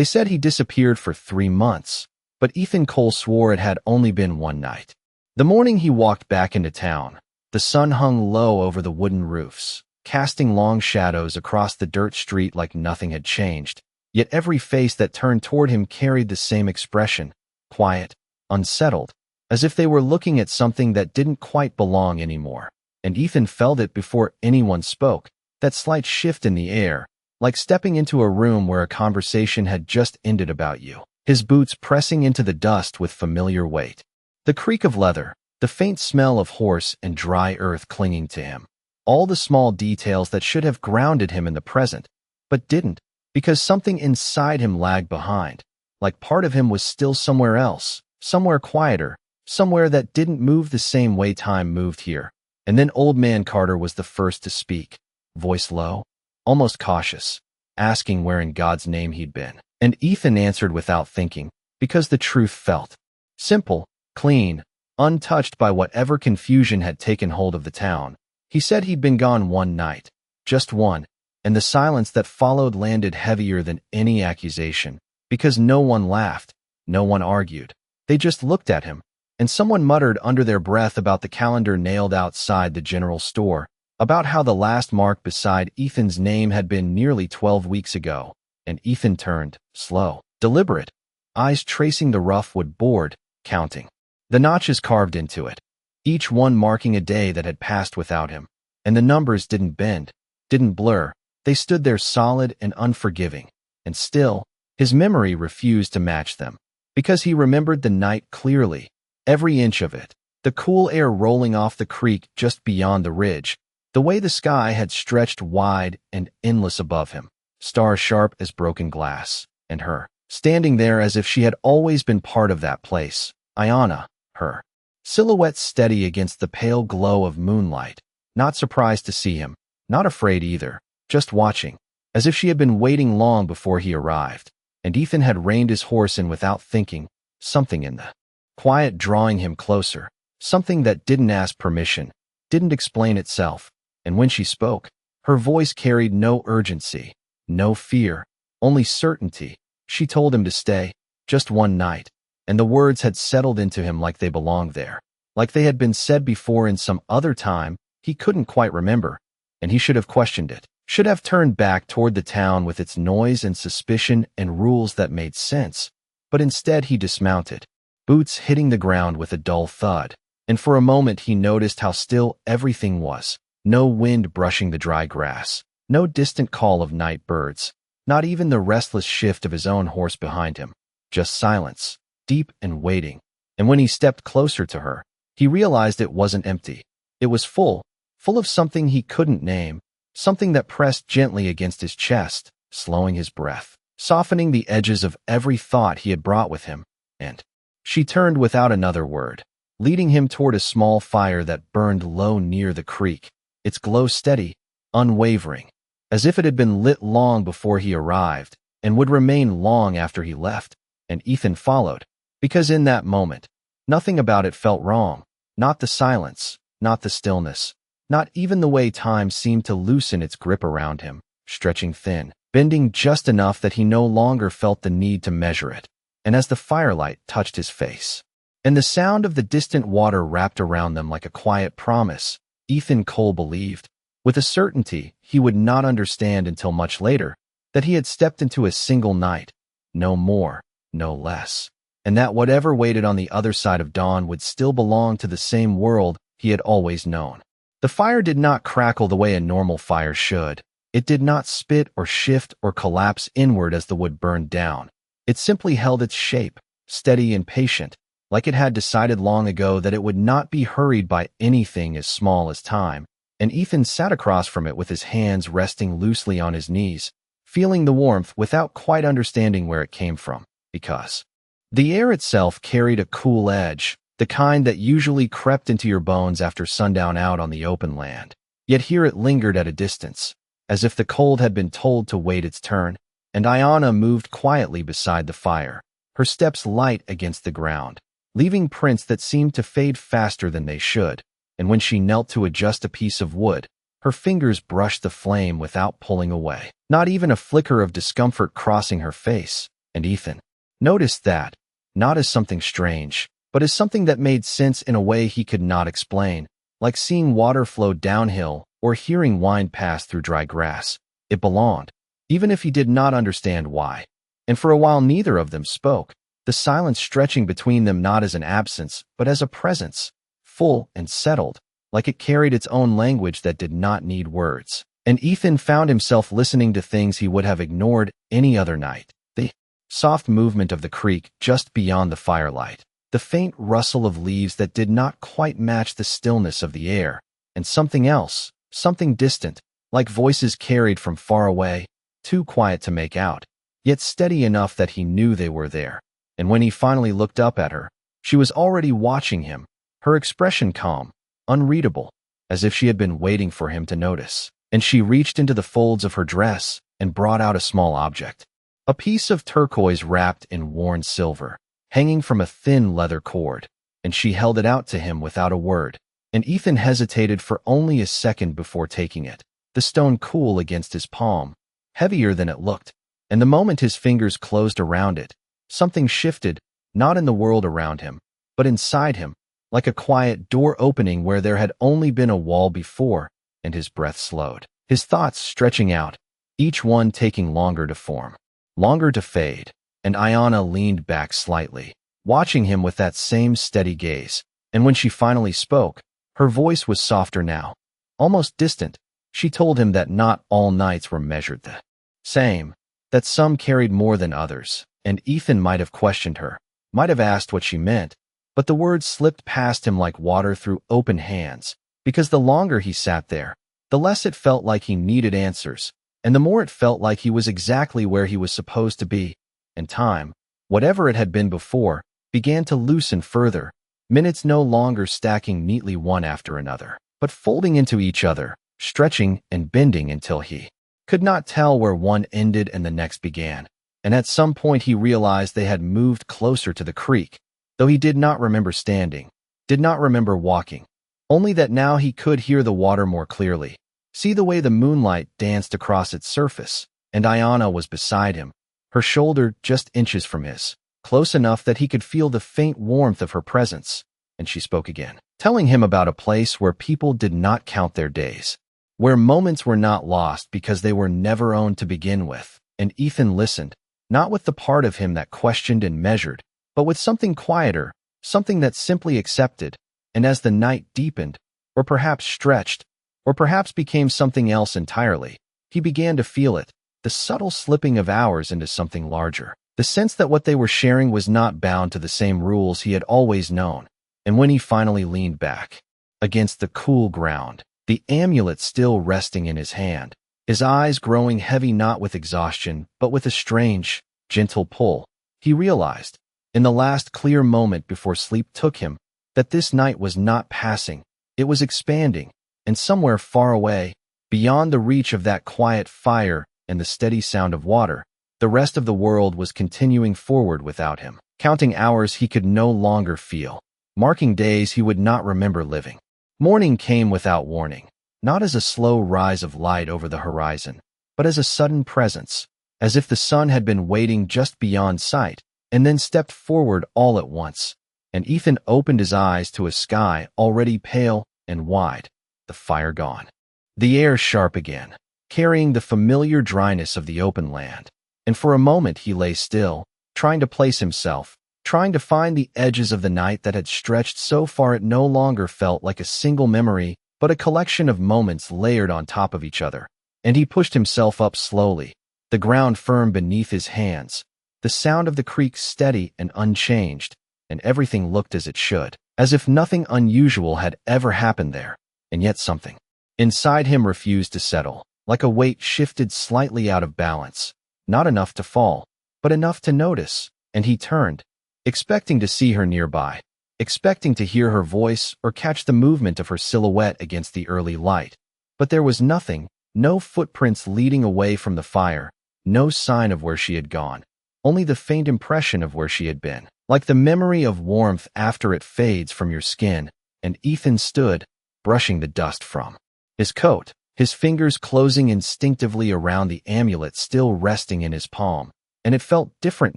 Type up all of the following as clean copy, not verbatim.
They said he disappeared for 3 months, but Ethan Cole swore it had only been one night. The morning he walked back into town, the sun hung low over the wooden roofs, casting long shadows across the dirt street like nothing had changed. Yet every face that turned toward him carried the same expression, quiet, unsettled, as if they were looking at something that didn't quite belong anymore. And Ethan felt it before anyone spoke, that slight shift in the air, like stepping into a room where a conversation had just ended about you, his boots pressing into the dust with familiar weight. The creak of leather, the faint smell of horse and dry earth clinging to him. All the small details that should have grounded him in the present, but didn't, because something inside him lagged behind, like part of him was still somewhere else, somewhere quieter, somewhere that didn't move the same way time moved here. And then Old Man Carter was the first to speak, voice low, almost cautious, asking where in God's name he'd been. And Ethan answered without thinking, because the truth felt simple, clean, untouched by whatever confusion had taken hold of the town. He said he'd been gone one night, just one, and the silence that followed landed heavier than any accusation, because no one laughed, no one argued. They just looked at him, and someone muttered under their breath about the calendar nailed outside the general store, about how the last mark beside Ethan's name had been nearly 12 weeks ago, and Ethan turned, slow, deliberate, eyes tracing the rough wood board, counting the notches carved into it, each one marking a day that had passed without him. And the numbers didn't bend, didn't blur. They stood there solid and unforgiving, and still, his memory refused to match them, because he remembered the night clearly, every inch of it, the cool air rolling off the creek just beyond the ridge, the way the sky had stretched wide and endless above him, stars sharp as broken glass, and her, standing there as if she had always been part of that place, Ayanna, her silhouette steady against the pale glow of moonlight, not surprised to see him, not afraid either, just watching, as if she had been waiting long before he arrived. And Ethan had reined his horse in without thinking, something in the quiet drawing him closer, something that didn't ask permission, didn't explain itself. And when she spoke, her voice carried no urgency, no fear, only certainty. She told him to stay, just one night, and the words had settled into him like they belonged there, like they had been said before in some other time he couldn't quite remember, and he should have questioned it, should have turned back toward the town with its noise and suspicion and rules that made sense, but instead he dismounted, boots hitting the ground with a dull thud, and for a moment he noticed how still everything was, no wind brushing the dry grass, no distant call of night birds, not even the restless shift of his own horse behind him, just silence, deep and waiting. And when he stepped closer to her, he realized it wasn't empty. It was full of something he couldn't name, something that pressed gently against his chest, slowing his breath, softening the edges of every thought he had brought with him. And she turned without another word, leading him toward a small fire that burned low near the creek, its glow steady, unwavering, as if it had been lit long before he arrived and would remain long after he left. And Ethan followed, because in that moment, nothing about it felt wrong, not the silence, not the stillness, not even the way time seemed to loosen its grip around him, stretching thin, bending just enough that he no longer felt the need to measure it. And as the firelight touched his face, and the sound of the distant water wrapped around them like a quiet promise, Ethan Cole believed, with a certainty he would not understand until much later, that he had stepped into a single night, no more, no less, and that whatever waited on the other side of dawn would still belong to the same world he had always known. The fire did not crackle the way a normal fire should. It did not spit or shift or collapse inward as the wood burned down. It simply held its shape, steady and patient, like it had decided long ago that it would not be hurried by anything as small as time. And Ethan sat across from it with his hands resting loosely on his knees, feeling the warmth without quite understanding where it came from, because the air itself carried a cool edge, the kind that usually crept into your bones after sundown out on the open land. Yet here it lingered at a distance, as if the cold had been told to wait its turn, and Ayanna moved quietly beside the fire, her steps light against the ground, leaving prints that seemed to fade faster than they should. And when she knelt to adjust a piece of wood, her fingers brushed the flame without pulling away, not even a flicker of discomfort crossing her face. And Ethan noticed that, not as something strange, but as something that made sense in a way he could not explain, like seeing water flow downhill or hearing wind pass through dry grass. It belonged, even if he did not understand why. And for a while neither of them spoke, the silence stretching between them not as an absence, but as a presence, full and settled, like it carried its own language that did not need words. And Ethan found himself listening to things he would have ignored any other night. The soft movement of the creek just beyond the firelight, the faint rustle of leaves that did not quite match the stillness of the air, and something else, something distant, like voices carried from far away, too quiet to make out, yet steady enough that he knew they were there. And when he finally looked up at her, she was already watching him, her expression calm, unreadable, as if she had been waiting for him to notice. And she reached into the folds of her dress and brought out a small object, a piece of turquoise wrapped in worn silver, hanging from a thin leather cord, and she held it out to him without a word. And Ethan hesitated for only a second before taking it, the stone cool against his palm, heavier than it looked. And the moment his fingers closed around it, something shifted, not in the world around him, but inside him, like a quiet door opening where there had only been a wall before, and his breath slowed, his thoughts stretching out, each one taking longer to form, longer to fade. And Ayanna leaned back slightly, watching him with that same steady gaze. And when she finally spoke, her voice was softer now, almost distant. She told him that not all nights were measured the same, that some carried more than others. And Ethan might have questioned her, might have asked what she meant, but the words slipped past him like water through open hands, because the longer he sat there, the less it felt like he needed answers, and the more it felt like he was exactly where he was supposed to be. And time, whatever it had been before, began to loosen further, minutes no longer stacking neatly one after another, but folding into each other, stretching and bending until he could not tell where one ended and the next began. And at some point he realized they had moved closer to the creek, though he did not remember standing, did not remember walking, only that now he could hear the water more clearly, see the way the moonlight danced across its surface. And Ayanna was beside him, her shoulder just inches from his, close enough that he could feel the faint warmth of her presence. And she spoke again, telling him about a place where people did not count their days, where moments were not lost because they were never owned to begin with. And Ethan listened, not with the part of him that questioned and measured, but with something quieter, something that simply accepted. And as the night deepened, or perhaps stretched, or perhaps became something else entirely, he began to feel it, the subtle slipping of hours into something larger, the sense that what they were sharing was not bound to the same rules he had always known. And when he finally leaned back against the cool ground, the amulet still resting in his hand, his eyes growing heavy not with exhaustion, but with a strange, gentle pull, he realized, in the last clear moment before sleep took him, that this night was not passing, it was expanding, and somewhere far away, beyond the reach of that quiet fire and the steady sound of water, the rest of the world was continuing forward without him, counting hours he could no longer feel, marking days he would not remember living. Morning came without warning, not as a slow rise of light over the horizon, but as a sudden presence, as if the sun had been waiting just beyond sight, and then stepped forward all at once. And Ethan opened his eyes to a sky already pale and wide, the fire gone, the air sharp again, carrying the familiar dryness of the open land. And for a moment he lay still, trying to place himself, trying to find the edges of the night that had stretched so far it no longer felt like a single memory, but a collection of moments layered on top of each other. And he pushed himself up slowly, the ground firm beneath his hands, the sound of the creek steady and unchanged, and everything looked as it should, as if nothing unusual had ever happened there. And yet something inside him refused to settle, like a weight shifted slightly out of balance, not enough to fall, but enough to notice. And he turned, expecting to see her nearby, expecting to hear her voice or catch the movement of her silhouette against the early light. But there was nothing, no footprints leading away from the fire, no sign of where she had gone, only the faint impression of where she had been, like the memory of warmth after it fades from your skin. And Ethan stood, brushing the dust from his coat, his fingers closing instinctively around the amulet still resting in his palm. and it felt different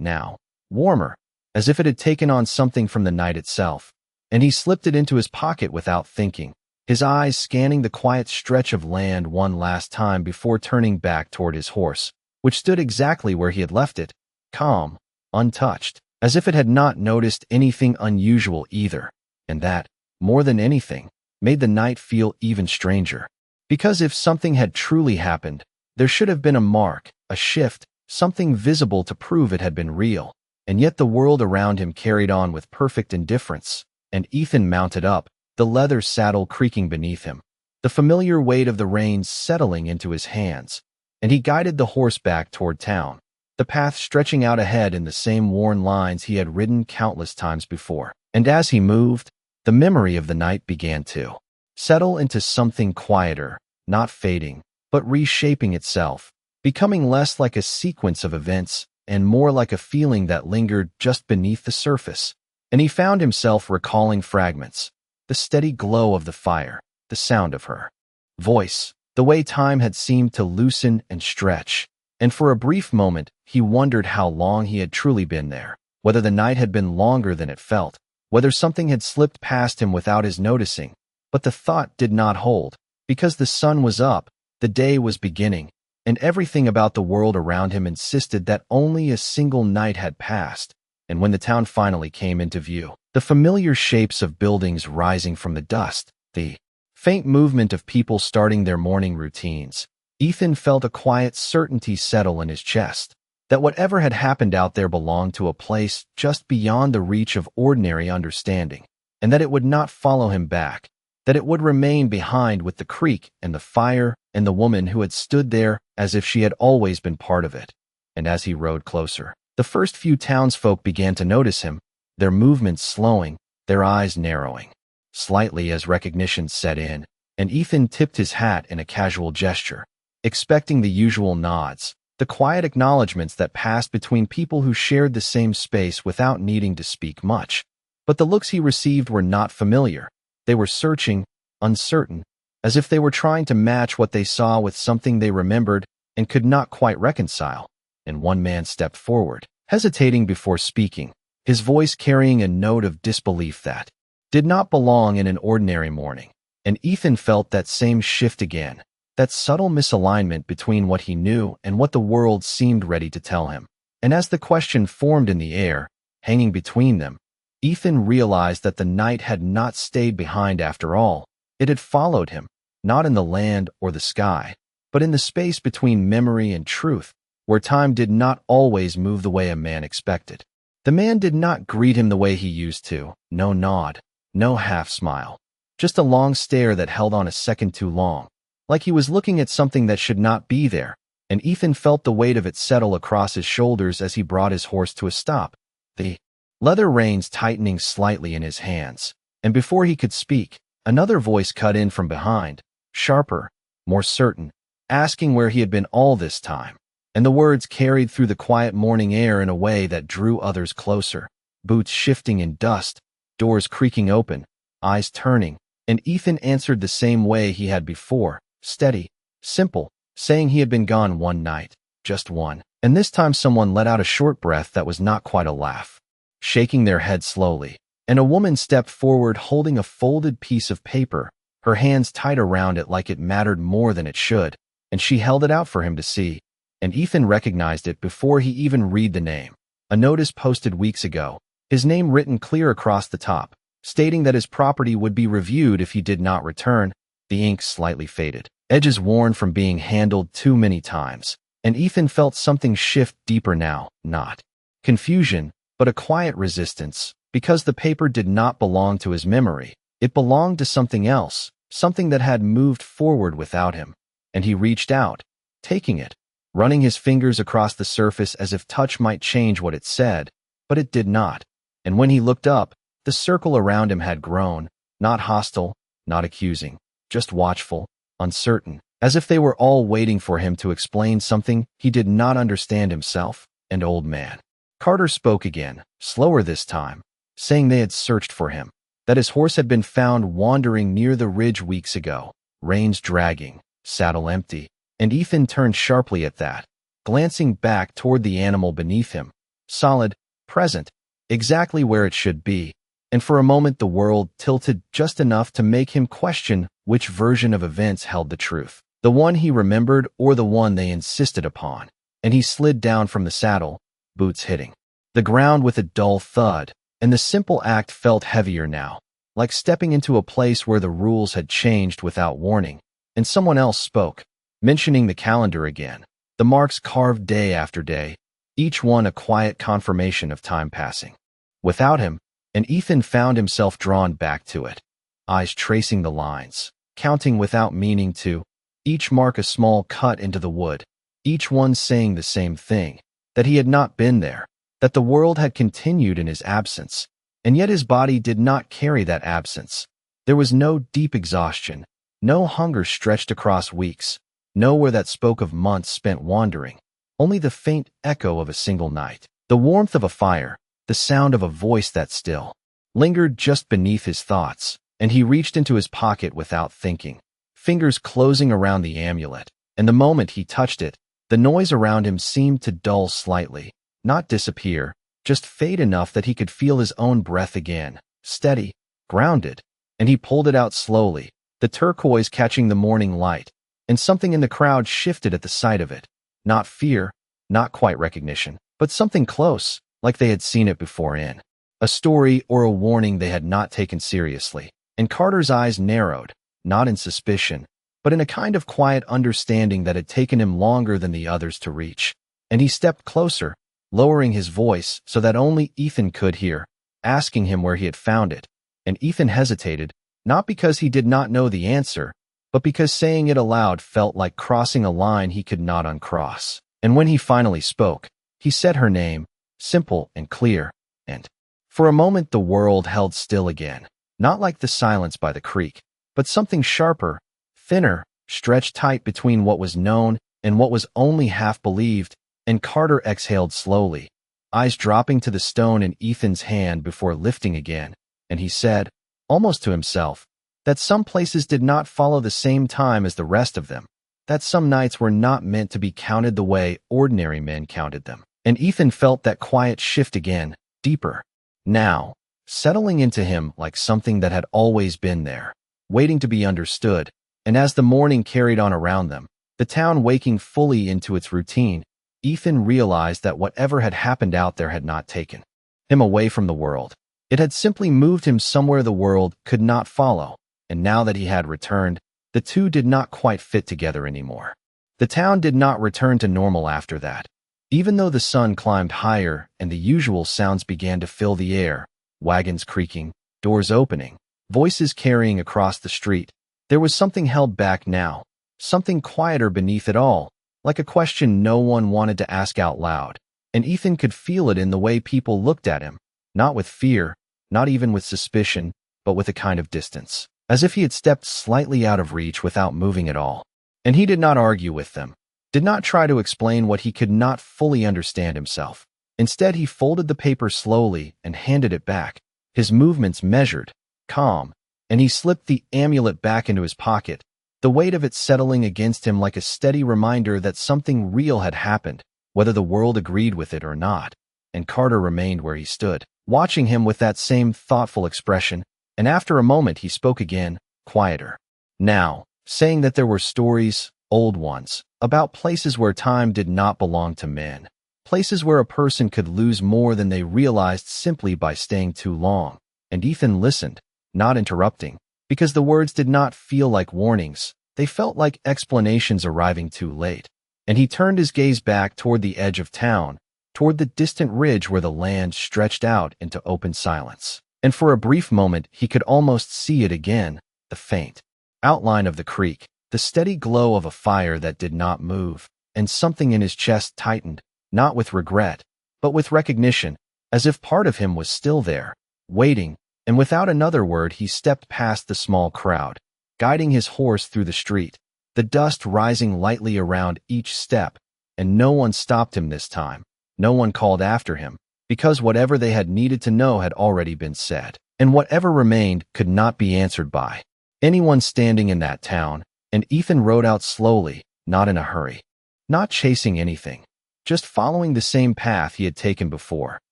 now, warmer, as if it had taken on something from the night itself. And he slipped it into his pocket without thinking, his eyes scanning the quiet stretch of land one last time before turning back toward his horse, which stood exactly where he had left it, calm, untouched, as if it had not noticed anything unusual either. And that, more than anything, made the night feel even stranger. Because if something had truly happened, there should have been a mark, a shift, something visible to prove it had been real. And yet the world around him carried on with perfect indifference, and Ethan mounted up, the leather saddle creaking beneath him, the familiar weight of the reins settling into his hands, and he guided the horse back toward town, the path stretching out ahead in the same worn lines he had ridden countless times before. And as he moved, the memory of the night began to settle into something quieter, not fading, but reshaping itself, becoming less like a sequence of events and more like a feeling that lingered just beneath the surface. And he found himself recalling fragments, the steady glow of the fire, the sound of her voice, the way time had seemed to loosen and stretch. And for a brief moment, he wondered how long he had truly been there, whether the night had been longer than it felt, whether something had slipped past him without his noticing. But the thought did not hold, because the sun was up, the day was beginning, and everything about the world around him insisted that only a single night had passed. And when the town finally came into view, the familiar shapes of buildings rising from the dust, the faint movement of people starting their morning routines, Ethan felt a quiet certainty settle in his chest, that whatever had happened out there belonged to a place just beyond the reach of ordinary understanding, and that it would not follow him back, that it would remain behind with the creek and the fire and the woman who had stood there as if she had always been part of it. And as he rode closer, the first few townsfolk began to notice him, their movements slowing, their eyes narrowing slightly as recognition set in, and Ethan tipped his hat in a casual gesture, expecting the usual nods, the quiet acknowledgments that passed between people who shared the same space without needing to speak much. But the looks he received were not familiar. They were searching, uncertain, as if they were trying to match what they saw with something they remembered and could not quite reconcile. And one man stepped forward, hesitating before speaking, his voice carrying a note of disbelief that did not belong in an ordinary morning. And Ethan felt that same shift again, that subtle misalignment between what he knew and what the world seemed ready to tell him. And as the question formed in the air, hanging between them, Ethan realized that the night had not stayed behind after all. It had followed him, not in the land or the sky, but in the space between memory and truth, where time did not always move the way a man expected. The man did not greet him the way he used to, no nod, no half-smile, just a long stare that held on a second too long, like he was looking at something that should not be there, and Ethan felt the weight of it settle across his shoulders as he brought his horse to a stop, the leather reins tightening slightly in his hands. And before he could speak, another voice cut in from behind, sharper, more certain, asking where he had been all this time. And the words carried through the quiet morning air in a way that drew others closer, boots shifting in dust, doors creaking open, eyes turning, and Ethan answered the same way he had before, steady, simple, saying he had been gone one night, just one. And this time someone let out a short breath that was not quite a laugh, shaking their head slowly, and a woman stepped forward holding a folded piece of paper, her hands tight around it like it mattered more than it should, and she held it out for him to see. And Ethan recognized it before he even read the name, a notice posted weeks ago, his name written clear across the top, stating that his property would be reviewed if he did not return, the ink slightly faded, edges worn from being handled too many times. And Ethan felt something shift deeper now, not confusion, but a quiet resistance, because the paper did not belong to his memory. It belonged to something else, something that had moved forward without him. And he reached out, taking it, running his fingers across the surface as if touch might change what it said, but it did not. And when he looked up, the circle around him had grown, not hostile, not accusing, just watchful, uncertain, as if they were all waiting for him to explain something he did not understand himself. And old man Carter spoke again, slower this time, saying they had searched for him, that his horse had been found wandering near the ridge weeks ago, reins dragging, saddle empty. And Ethan turned sharply at that, glancing back toward the animal beneath him, solid, present, exactly where it should be, and for a moment the world tilted just enough to make him question which version of events held the truth, the one he remembered or the one they insisted upon, and he slid down from the saddle, boots hitting the ground with a dull thud, and the simple act felt heavier now, like stepping into a place where the rules had changed without warning, and someone else spoke, mentioning the calendar again, the marks carved day after day, each one a quiet confirmation of time passing. Without him, and Ethan found himself drawn back to it, eyes tracing the lines, counting without meaning to, each mark a small cut into the wood, each one saying the same thing, that he had not been there, that the world had continued in his absence, and yet his body did not carry that absence. There was no deep exhaustion, no hunger stretched across weeks, nowhere that spoke of months spent wandering, only the faint echo of a single night, the warmth of a fire, the sound of a voice that still lingered just beneath his thoughts, and he reached into his pocket without thinking, fingers closing around the amulet, and the moment he touched it, the noise around him seemed to dull slightly, not disappear, just fade enough that he could feel his own breath again, steady, grounded, and he pulled it out slowly, the turquoise catching the morning light, and something in the crowd shifted at the sight of it. Not fear, not quite recognition, but something close, like they had seen it before in a story or a warning they had not taken seriously. And Carter's eyes narrowed, not in suspicion, but in a kind of quiet understanding that had taken him longer than the others to reach. And he stepped closer, lowering his voice so that only Ethan could hear, asking him where he had found it. And Ethan hesitated, not because he did not know the answer, but because saying it aloud felt like crossing a line he could not uncross. And when he finally spoke, he said her name, simple and clear, and for a moment the world held still again, not like the silence by the creek, but something sharper, thinner, stretched tight between what was known and what was only half believed, and Carter exhaled slowly, eyes dropping to the stone in Ethan's hand before lifting again, and he said, almost to himself, that some places did not follow the same time as the rest of them, that some nights were not meant to be counted the way ordinary men counted them. And Ethan felt that quiet shift again, deeper, now, settling into him like something that had always been there, waiting to be understood. And as the morning carried on around them, the town waking fully into its routine, Ethan realized that whatever had happened out there had not taken him away from the world. It had simply moved him somewhere the world could not follow, and now that he had returned, the two did not quite fit together anymore. The town did not return to normal after that. Even though the sun climbed higher and the usual sounds began to fill the air, wagons creaking, doors opening, voices carrying across the street, there was something held back now, something quieter beneath it all, like a question no one wanted to ask out loud, and Ethan could feel it in the way people looked at him, not with fear, not even with suspicion, but with a kind of distance, as if he had stepped slightly out of reach without moving at all. And he did not argue with them, did not try to explain what he could not fully understand himself. Instead, he folded the paper slowly and handed it back, his movements measured, calm, and he slipped the amulet back into his pocket, the weight of it settling against him like a steady reminder that something real had happened, whether the world agreed with it or not. And Carter remained where he stood, watching him with that same thoughtful expression, and after a moment he spoke again, quieter. Now, saying that there were stories, old ones, about places where time did not belong to men, places where a person could lose more than they realized simply by staying too long. And Ethan listened, not interrupting, because the words did not feel like warnings, they felt like explanations arriving too late. And he turned his gaze back toward the edge of town, toward the distant ridge where the land stretched out into open silence. And for a brief moment he could almost see it again, the faint outline of the creek, the steady glow of a fire that did not move, and something in his chest tightened, not with regret, but with recognition, as if part of him was still there, waiting, and without another word he stepped past the small crowd, guiding his horse through the street, the dust rising lightly around each step, and no one stopped him this time, no one called after him, because whatever they had needed to know had already been said, and whatever remained could not be answered by anyone standing in that town. And Ethan rode out slowly, not in a hurry, not chasing anything, just following the same path he had taken before,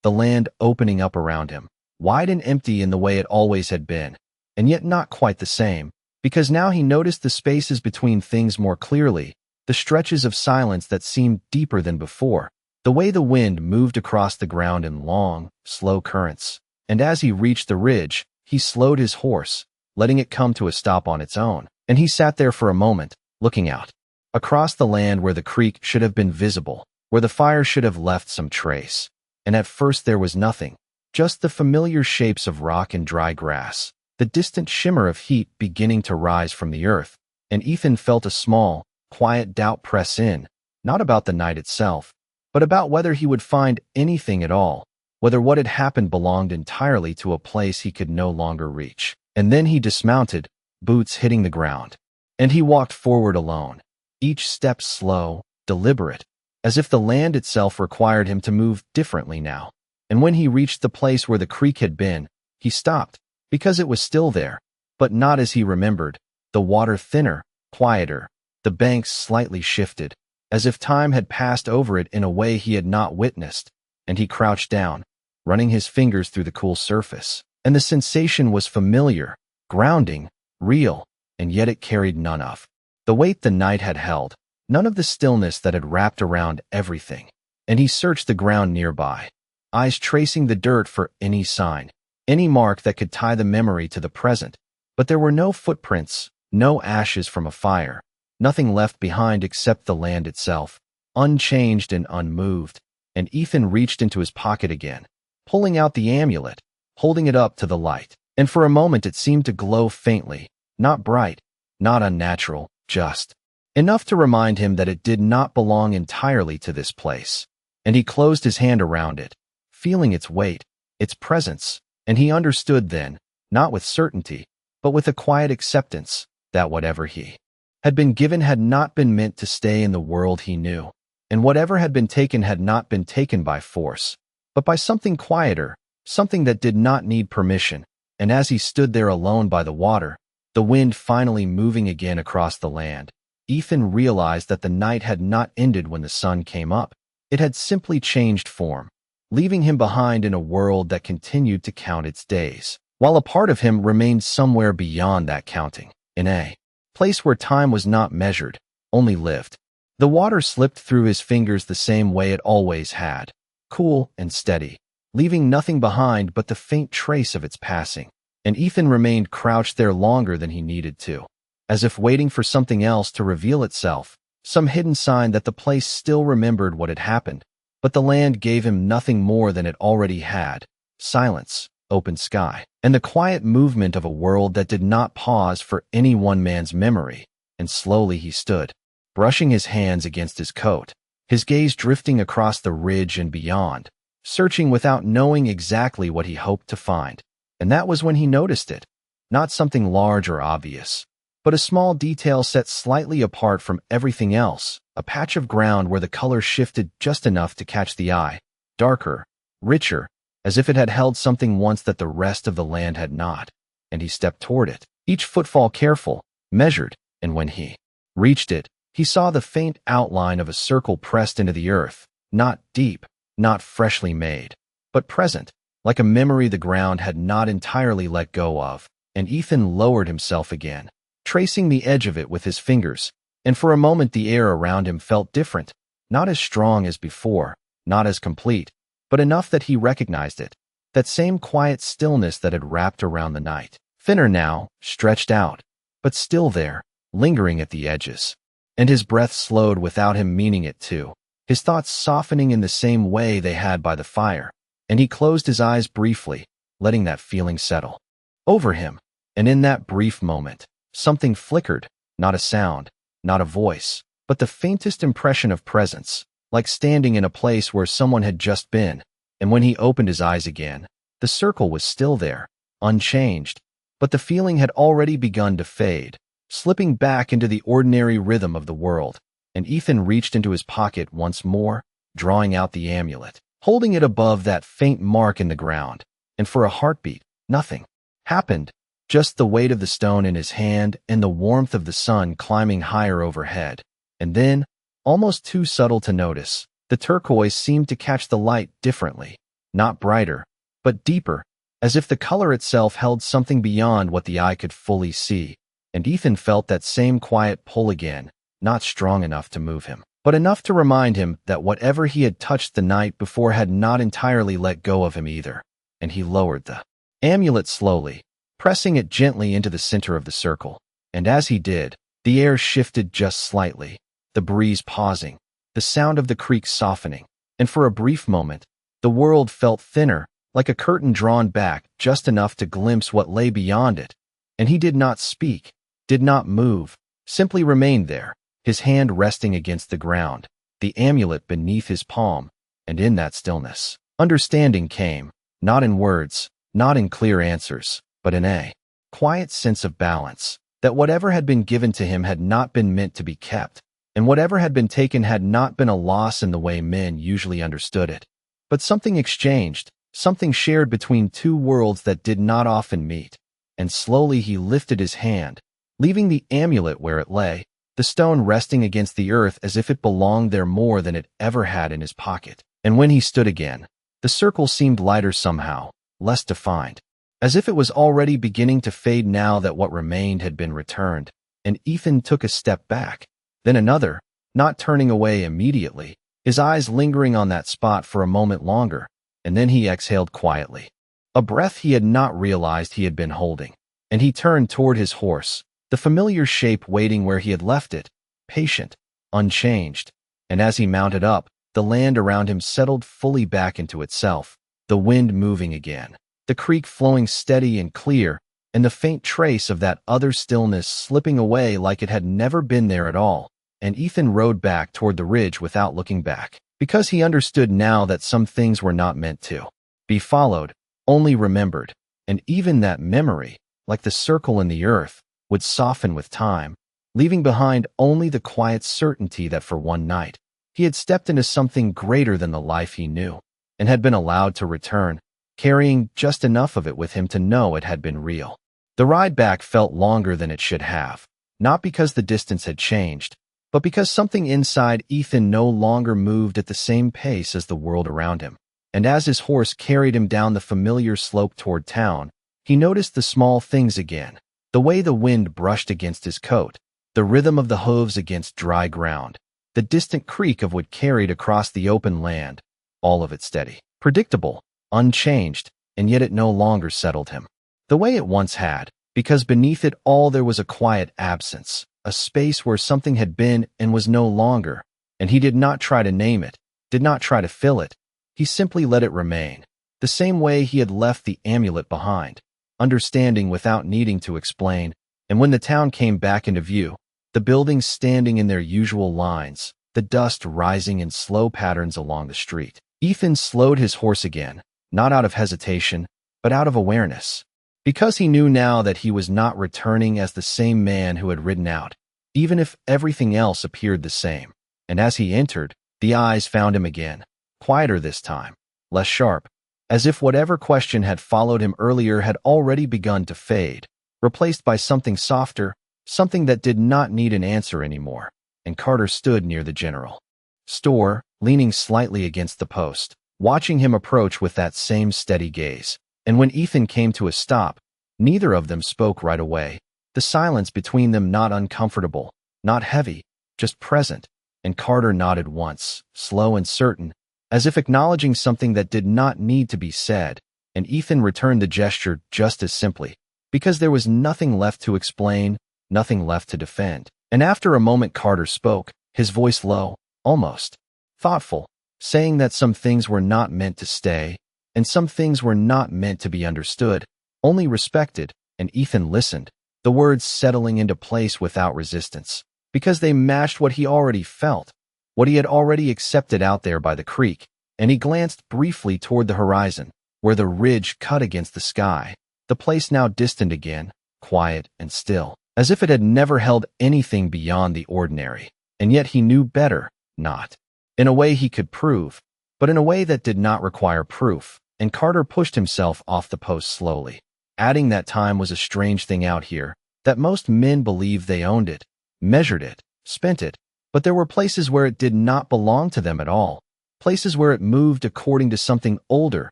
the land opening up around him, wide and empty in the way it always had been, and yet not quite the same, because now he noticed the spaces between things more clearly, the stretches of silence that seemed deeper than before, the way the wind moved across the ground in long, slow currents. And as he reached the ridge, he slowed his horse, letting it come to a stop on its own, and he sat there for a moment, looking out. Across the land where the creek should have been visible, where the fire should have left some trace. And at first there was nothing, just the familiar shapes of rock and dry grass, the distant shimmer of heat beginning to rise from the earth, and Ethan felt a small, quiet doubt press in, not about the night itself, but about whether he would find anything at all, whether what had happened belonged entirely to a place he could no longer reach. And then he dismounted, boots hitting the ground, and he walked forward alone, each step slow, deliberate, as if the land itself required him to move differently now. And when he reached the place where the creek had been, he stopped, because it was still there, but not as he remembered, the water thinner, quieter, the banks slightly shifted, as if time had passed over it in a way he had not witnessed, and he crouched down, running his fingers through the cool surface. And the sensation was familiar, grounding, real, and yet it carried none of the weight the night had held, none of the stillness that had wrapped around everything. And he searched the ground nearby, eyes tracing the dirt for any sign, any mark that could tie the memory to the present. But there were no footprints, no ashes from a fire, nothing left behind except the land itself, unchanged and unmoved. And Ethan reached into his pocket again, pulling out the amulet, holding it up to the light. And for a moment it seemed to glow faintly, not bright, not unnatural, just enough to remind him that it did not belong entirely to this place. And he closed his hand around it, feeling its weight, its presence, and he understood then, not with certainty, but with a quiet acceptance, that whatever he had been given had not been meant to stay in the world he knew, and whatever had been taken had not been taken by force, but by something quieter, something that did not need permission. And as he stood there alone by the water, the wind finally moving again across the land, Ethan realized that the night had not ended when the sun came up. It had simply changed form, leaving him behind in a world that continued to count its days, while a part of him remained somewhere beyond that counting, in a place where time was not measured, only lived. The water slipped through his fingers the same way it always had, cool and steady, leaving nothing behind but the faint trace of its passing. And Ethan remained crouched there longer than he needed to, as if waiting for something else to reveal itself, some hidden sign that the place still remembered what had happened. But the land gave him nothing more than it already had: silence, open sky, and the quiet movement of a world that did not pause for any one man's memory. And slowly he stood, brushing his hands against his coat, his gaze drifting across the ridge and beyond, searching without knowing exactly what he hoped to find. And that was when he noticed it. Not something large or obvious, but a small detail set slightly apart from everything else, a patch of ground where the color shifted just enough to catch the eye, darker, richer, as if it had held something once that the rest of the land had not. And he stepped toward it, each footfall careful, measured, and when he reached it, he saw the faint outline of a circle pressed into the earth, not deep, not freshly made, but present, like a memory the ground had not entirely let go of. And Ethan lowered himself again, tracing the edge of it with his fingers, and for a moment the air around him felt different, not as strong as before, not as complete, but enough that he recognized it, that same quiet stillness that had wrapped around the night, thinner now, stretched out, but still there, lingering at the edges. And his breath slowed without him meaning it to, his thoughts softening in the same way they had by the fire, and he closed his eyes briefly, letting that feeling settle over him. And in that brief moment, something flickered, not a sound, not a voice, but the faintest impression of presence, like standing in a place where someone had just been. And when he opened his eyes again, the circle was still there, unchanged, but the feeling had already begun to fade, slipping back into the ordinary rhythm of the world. And Ethan reached into his pocket once more, drawing out the amulet, holding it above that faint mark in the ground. And for a heartbeat, nothing happened, just the weight of the stone in his hand and the warmth of the sun climbing higher overhead. And then, almost too subtle to notice, The turquoise seemed to catch the light differently, not brighter, but deeper, as if the color itself held something beyond what the eye could fully see. And Ethan felt that same quiet pull again, not strong enough to move him, but enough to remind him that whatever he had touched the night before had not entirely let go of him either. And he lowered the amulet slowly, pressing it gently into the center of the circle. And as he did, the air shifted just slightly, the breeze pausing, the sound of the creek softening, and for a brief moment, the world felt thinner, like a curtain drawn back just enough to glimpse what lay beyond it. And he did not speak, did not move, simply remained there, his hand resting against the ground, the amulet beneath his palm. And in that stillness, understanding came, not in words, not in clear answers, but in a quiet sense of balance, that whatever had been given to him had not been meant to be kept, and whatever had been taken had not been a loss in the way men usually understood it, but something exchanged, something shared between two worlds that did not often meet. And slowly he lifted his hand, leaving the amulet where it lay, the stone resting against the earth as if it belonged there more than it ever had in his pocket. And when he stood again, the circle seemed lighter somehow, less defined, as if it was already beginning to fade now that what remained had been returned. And Ethan took a step back, then another, not turning away immediately, his eyes lingering on that spot for a moment longer, and then he exhaled quietly, a breath he had not realized he had been holding. And he turned toward his horse, the familiar shape waiting where he had left it, patient, unchanged. And as he mounted up, the land around him settled fully back into itself, the wind moving again, the creek flowing steady and clear, and the faint trace of that other stillness slipping away like it had never been there at all. And Ethan rode back toward the ridge without looking back, because he understood now that some things were not meant to be followed, only remembered. And even that memory, like the circle in the earth, would soften with time, leaving behind only the quiet certainty that for one night, he had stepped into something greater than the life he knew, and had been allowed to return, carrying just enough of it with him to know it had been real. The ride back felt longer than it should have, not because the distance had changed, but because something inside Ethan no longer moved at the same pace as the world around him. And as his horse carried him down the familiar slope toward town, he noticed the small things again, the way the wind brushed against his coat, the rhythm of the hooves against dry ground, the distant creak of what carried across the open land, all of it steady, predictable, unchanged, and yet it no longer settled him the way it once had, because beneath it all there was a quiet absence, a space where something had been and was no longer, and he did not try to name it, did not try to fill it. He simply let it remain, the same way he had left the amulet behind, understanding without needing to explain. And when the town came back into view, the buildings standing in their usual lines, the dust rising in slow patterns along the street, Ethan slowed his horse again, not out of hesitation, but out of awareness, because he knew now that he was not returning as the same man who had ridden out, even if everything else appeared the same. And as he entered, the eyes found him again, quieter this time, less sharp, as if whatever question had followed him earlier had already begun to fade, replaced by something softer, something that did not need an answer anymore. And Carter stood near the general store, leaning slightly against the post, watching him approach with that same steady gaze. And when Ethan came to a stop, neither of them spoke right away, the silence between them not uncomfortable, not heavy, just present. And Carter nodded once, slow and certain, as if acknowledging something that did not need to be said, and Ethan returned the gesture just as simply, because there was nothing left to explain, nothing left to defend. And after a moment Carter spoke, his voice low, almost thoughtful, saying that some things were not meant to stay, and some things were not meant to be understood, only respected. And Ethan listened, the words settling into place without resistance, because they matched what he already felt, what he had already accepted out there by the creek. And he glanced briefly toward the horizon, where the ridge cut against the sky, the place now distant again, quiet and still, as if it had never held anything beyond the ordinary. And yet he knew better, not in a way he could prove, but in a way that did not require proof. And Carter pushed himself off the post slowly, adding that time was a strange thing out here, that most men believed they owned it, measured it, spent it, but there were places where it did not belong to them at all, places where it moved according to something older,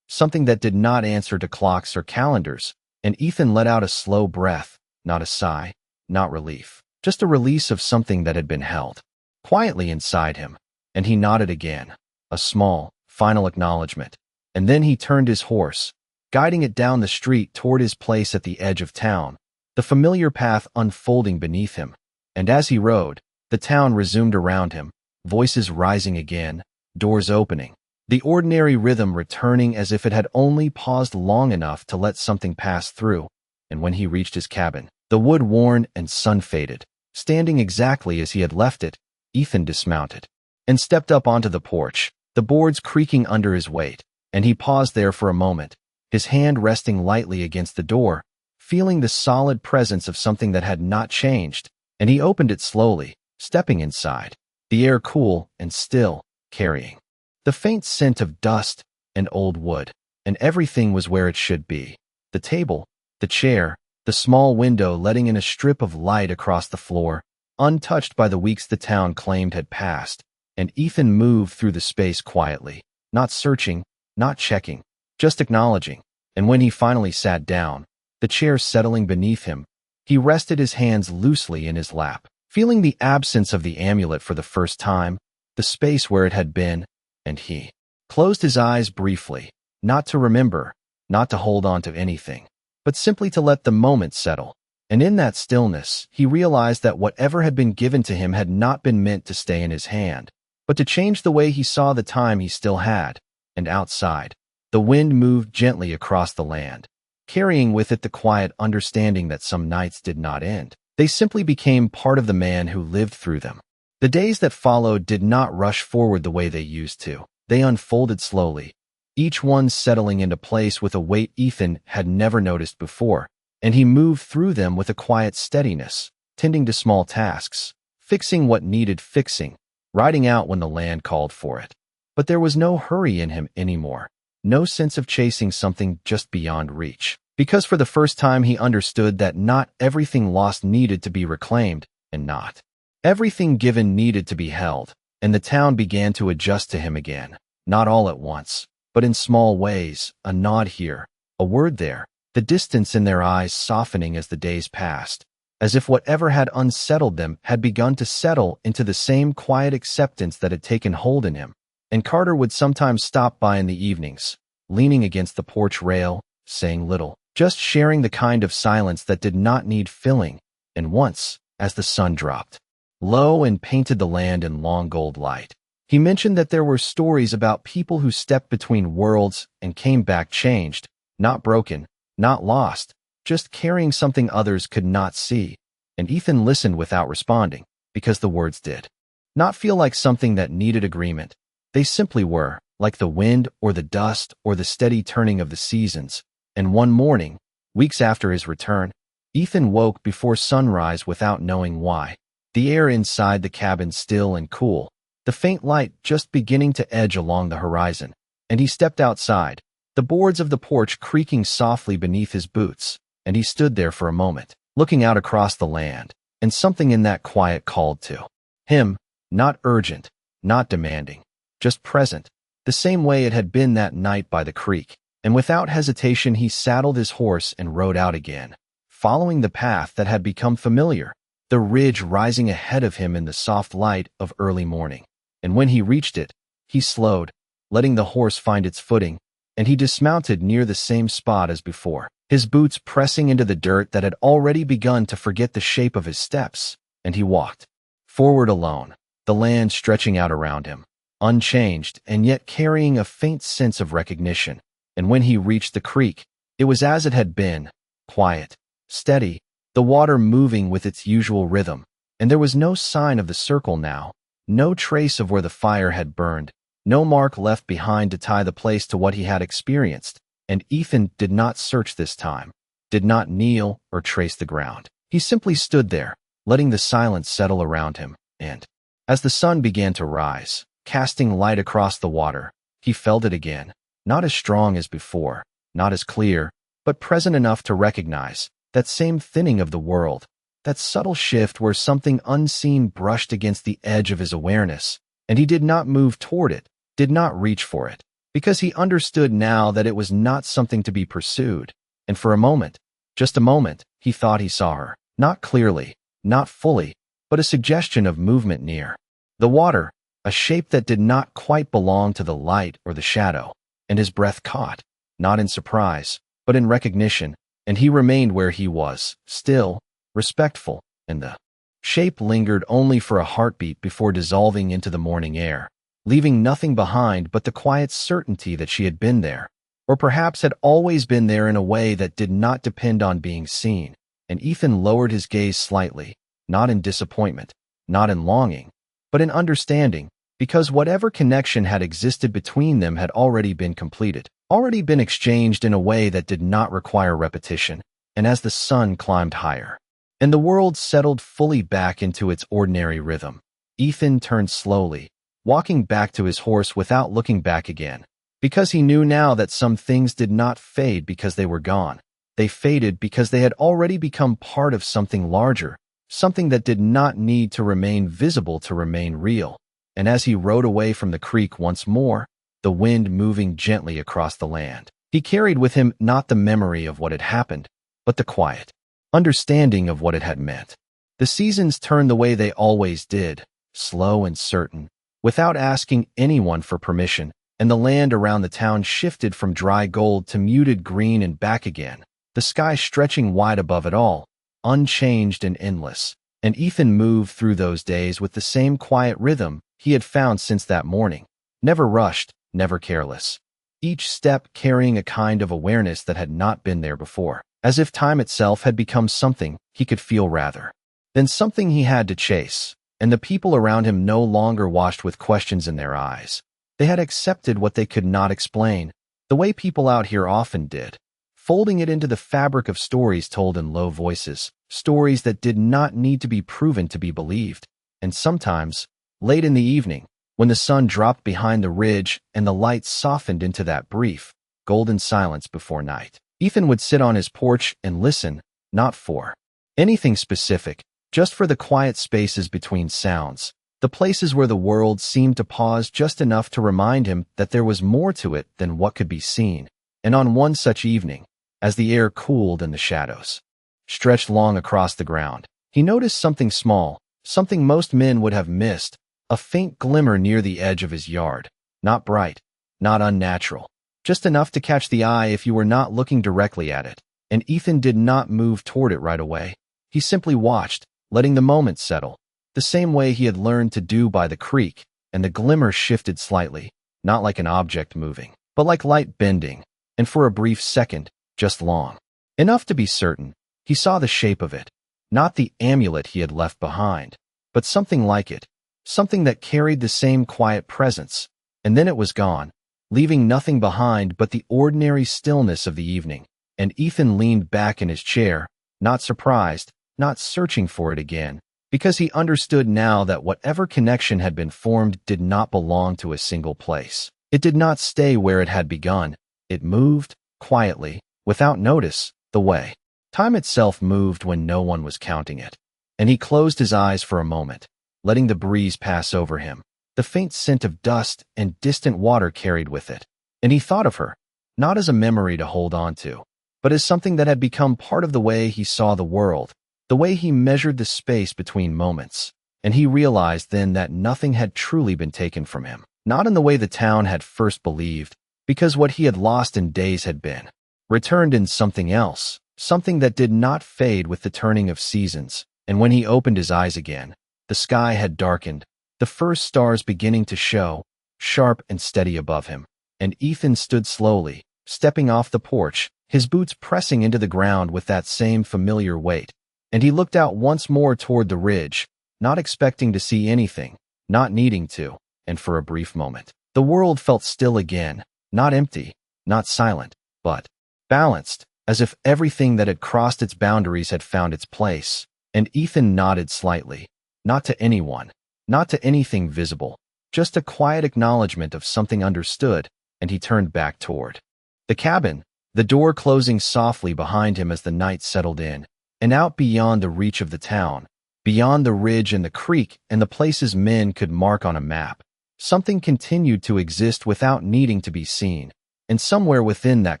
something that did not answer to clocks or calendars, and Ethan let out a slow breath, not a sigh, not relief, just a release of something that had been held quietly inside him, and he nodded again, a small, final acknowledgement, and then he turned his horse, guiding it down the street toward his place at the edge of town, the familiar path unfolding beneath him, and as he rode, the town resumed around him, voices rising again, doors opening, the ordinary rhythm returning as if it had only paused long enough to let something pass through, and when he reached his cabin, the wood worn and sun-faded, standing exactly as he had left it, Ethan dismounted and stepped up onto the porch, the boards creaking under his weight, and he paused there for a moment, his hand resting lightly against the door, feeling the solid presence of something that had not changed, and he opened it slowly, stepping inside, the air cool and still, carrying the faint scent of dust and old wood, and everything was where it should be. The table, the chair, the small window letting in a strip of light across the floor, untouched by the weeks the town claimed had passed, and Ethan moved through the space quietly, not searching, not checking, just acknowledging, and when he finally sat down, the chair settling beneath him, he rested his hands loosely in his lap, feeling the absence of the amulet for the first time, the space where it had been, and he closed his eyes briefly, not to remember, not to hold on to anything, but simply to let the moment settle. And in that stillness, he realized that whatever had been given to him had not been meant to stay in his hand, but to change the way he saw the time he still had. And outside, the wind moved gently across the land, carrying with it the quiet understanding that some nights did not end. They simply became part of the man who lived through them. The days that followed did not rush forward the way they used to. They unfolded slowly, each one settling into place with a weight Ethan had never noticed before, and he moved through them with a quiet steadiness, tending to small tasks, fixing what needed fixing, riding out when the land called for it. But there was no hurry in him anymore, no sense of chasing something just beyond reach, because for the first time he understood that not everything lost needed to be reclaimed, and not everything given needed to be held, and the town began to adjust to him again, not all at once, but in small ways, a nod here, a word there, the distance in their eyes softening as the days passed, as if whatever had unsettled them had begun to settle into the same quiet acceptance that had taken hold in him. And Carter would sometimes stop by in the evenings, leaning against the porch rail, saying little, just sharing the kind of silence that did not need filling, and once, as the sun dropped low and painted the land in long gold light, he mentioned that there were stories about people who stepped between worlds and came back changed, not broken, not lost, just carrying something others could not see, and Ethan listened without responding, because the words did not feel like something that needed agreement. They simply were, like the wind or the dust or the steady turning of the seasons, and one morning, weeks after his return, Ethan woke before sunrise without knowing why, the air inside the cabin still and cool, the faint light just beginning to edge along the horizon, and he stepped outside, the boards of the porch creaking softly beneath his boots, and he stood there for a moment, looking out across the land, and something in that quiet called to him, not urgent, not demanding, just present, the same way it had been that night by the creek, and without hesitation he saddled his horse and rode out again, following the path that had become familiar, the ridge rising ahead of him in the soft light of early morning. And when he reached it, he slowed, letting the horse find its footing, and he dismounted near the same spot as before, his boots pressing into the dirt that had already begun to forget the shape of his steps, and he walked forward alone, the land stretching out around him, unchanged and yet carrying a faint sense of recognition. And when he reached the creek, it was as it had been, quiet, steady, the water moving with its usual rhythm, and there was no sign of the circle now, no trace of where the fire had burned, no mark left behind to tie the place to what he had experienced, and Ethan did not search this time, did not kneel or trace the ground. He simply stood there, letting the silence settle around him, and as the sun began to rise, casting light across the water, he felt it again, not as strong as before, not as clear, but present enough to recognize that same thinning of the world, that subtle shift where something unseen brushed against the edge of his awareness, and he did not move toward it, did not reach for it, because he understood now that it was not something to be pursued. And for a moment, just a moment, he thought he saw her. Not clearly, not fully, but a suggestion of movement near the water, a shape that did not quite belong to the light or the shadow. And his breath caught, not in surprise, but in recognition, and he remained where he was, still, respectful, and the shape lingered only for a heartbeat before dissolving into the morning air, leaving nothing behind but the quiet certainty that she had been there, or perhaps had always been there in a way that did not depend on being seen. And Ethan lowered his gaze slightly, not in disappointment, not in longing, but in understanding, because whatever connection had existed between them had already been completed, already been exchanged in a way that did not require repetition. And as the sun climbed higher, and the world settled fully back into its ordinary rhythm, Ethan turned slowly, walking back to his horse without looking back again, because he knew now that some things did not fade because they were gone. They faded because they had already become part of something larger, something that did not need to remain visible to remain real. And as he rode away from the creek once more, the wind moving gently across the land, he carried with him not the memory of what had happened, but the quiet understanding of what it had meant. The seasons turned the way they always did, slow and certain, without asking anyone for permission, and the land around the town shifted from dry gold to muted green and back again, the sky stretching wide above it all, unchanged and endless. And Ethan moved through those days with the same quiet rhythm he had found since that morning, never rushed, never careless, each step carrying a kind of awareness that had not been there before, as if time itself had become something he could feel rather than something he had to chase. And the people around him no longer watched with questions in their eyes. They had accepted what they could not explain, the way people out here often did, folding it into the fabric of stories told in low voices, stories that did not need to be proven to be believed. And sometimes, late in the evening, when the sun dropped behind the ridge and the light softened into that brief, golden silence before night, Ethan would sit on his porch and listen, not for anything specific, just for the quiet spaces between sounds, the places where the world seemed to pause just enough to remind him that there was more to it than what could be seen. And on one such evening, as the air cooled and the shadows stretched long across the ground, he noticed something small, something most men would have missed, a faint glimmer near the edge of his yard, not bright, not unnatural, just enough to catch the eye if you were not looking directly at it. And Ethan did not move toward it right away. He simply watched, letting the moment settle, the same way he had learned to do by the creek, and the glimmer shifted slightly, not like an object moving, but like light bending, and for a brief second, just long enough to be certain, he saw the shape of it, not the amulet he had left behind, but something like it, something that carried the same quiet presence. And then it was gone, leaving nothing behind but the ordinary stillness of the evening. And Ethan leaned back in his chair, not surprised, not searching for it again, because he understood now that whatever connection had been formed did not belong to a single place. It did not stay where it had begun. It moved, quietly, without notice, the way time itself moved when no one was counting it. And he closed his eyes for a moment, letting the breeze pass over him, the faint scent of dust and distant water carried with it. And he thought of her, not as a memory to hold on to, but as something that had become part of the way he saw the world, the way he measured the space between moments. And he realized then that nothing had truly been taken from him, not in the way the town had first believed, because what he had lost in days had been returned in something else, something that did not fade with the turning of seasons. And when he opened his eyes again, the sky had darkened, the first stars beginning to show, sharp and steady above him. And Ethan stood slowly, stepping off the porch, his boots pressing into the ground with that same familiar weight. And he looked out once more toward the ridge, not expecting to see anything, not needing to. And for a brief moment, the world felt still again, not empty, not silent, but balanced, as if everything that had crossed its boundaries had found its place. And Ethan nodded slightly, not to anyone, not to anything visible, just a quiet acknowledgement of something understood, and he turned back toward the cabin, the door closing softly behind him as the night settled in. And out beyond the reach of the town, beyond the ridge and the creek and the places men could mark on a map, Something continued to exist without needing to be seen, and somewhere within that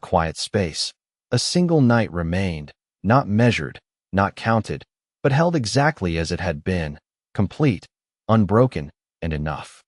quiet space, a single night remained, not measured, not counted, but held exactly as it had been, complete, unbroken, and enough.